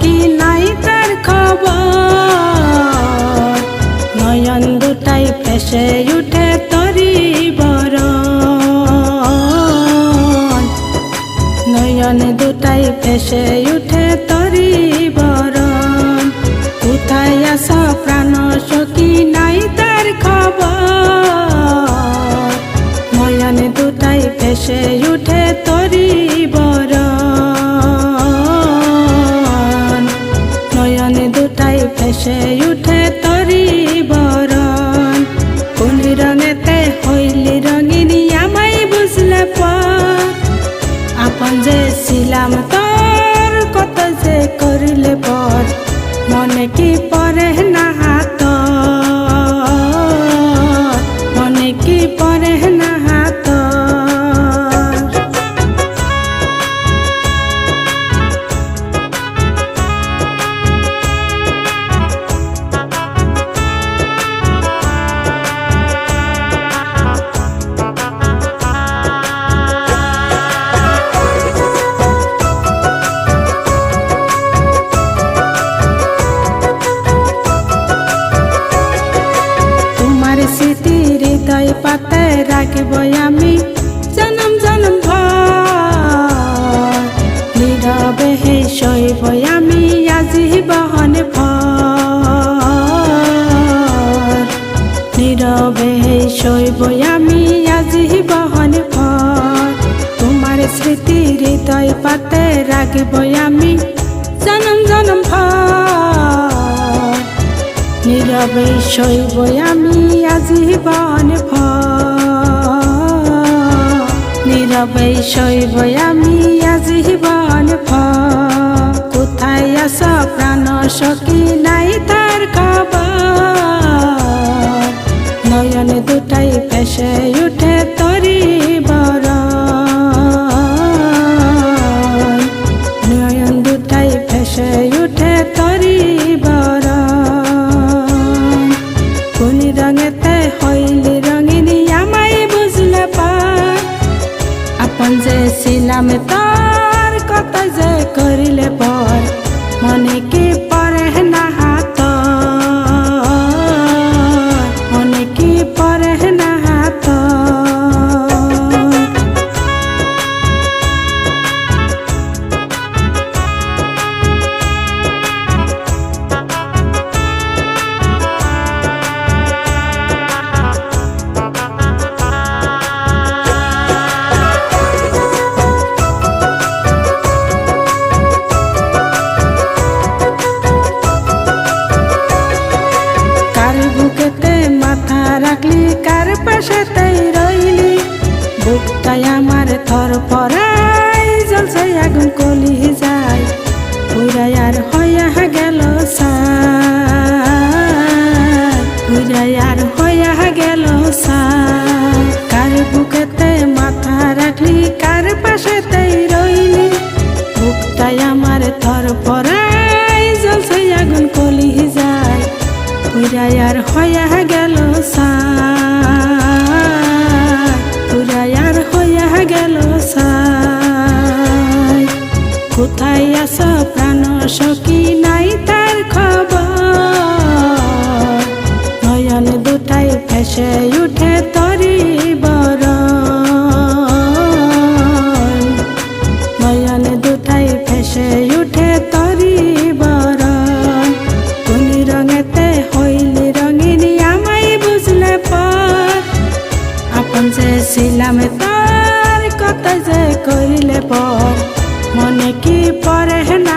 সখী নাই তার খবর, নয়ন দুটাই ভেসে উঠে তরি বরণ, নয়ন দুটাই ভেসে উঠে তরি বরণ। কোথায় আছো প্রাণ সখী নাই তার খবর, নয়ন দুটাই ভেসে উঠে তরি বরণ, নয়ন দুটাই ভেসে উঠে তরি বরণ। কোন রঙেতে হইলি রঙিনী আমায় বুঝলে পর, আপন যে ছিলাম তোর কত যে করিলে পর, মনে কি পরে না হাত, মনে কি পরে না হাত। হৃদয় পাতে রাখিব আমি জনম জনম ভর, নীরবে হে শৈব আমি আজি বহন ভর, নীরবে হে শৈব আমি আজি বহন ভর। তোমার স্মৃতি হৃদয় পাতে রাখিব আমি জনম জনম ভর, নীরবে শৈব আমি আজীবন ভর, নীরবে শৈব আমি আজীবন ভর। কোথায় আছো প্রাণ সখী নাই তার খবর, নয়ন দুটাই ভেসে উঠে তরি বরণ, নয়ন দুটাই ভেসে উঠে তরি বরণ। কোন রঙেতে হইলি রঙিনী আমায় বুঝলে পার, আপন যে ছিলাম তার কত যে করিলে পর, মনে কি পরে না হাত, মনে কি পরে না হাত। মাথা রাখলি কার পাশেতেই রইলি, বুকটাই আমার থর পরাই জ্বলছে আগুন কলি যায়, উড়াই আর হইয়া গেল সার, উড়াই আর হইয়া গেল সার। কার বুকেতে মাথা রাখলি কার পাশেতেই রইলি, বুকটাই আমার থর পরাই জ্বলছে আগুন কলি যায়, উড়াই আর হইয়া গেল সার, উড়াই আর হইয়া গেল সার। কোথায় আছো প্রাণ সখী নাই তার খবর, নয়ন দুটাই ভেসে উঠে তরি বরণ, নয়ন দুটাই ভেসে উঠে তরি বরণ। কোন রঙেতে হইলি রঙিনী আমায় বুঝলে পর, আপন যে ছিলাম তার কত যে করিলে পর, মনে কি পরে না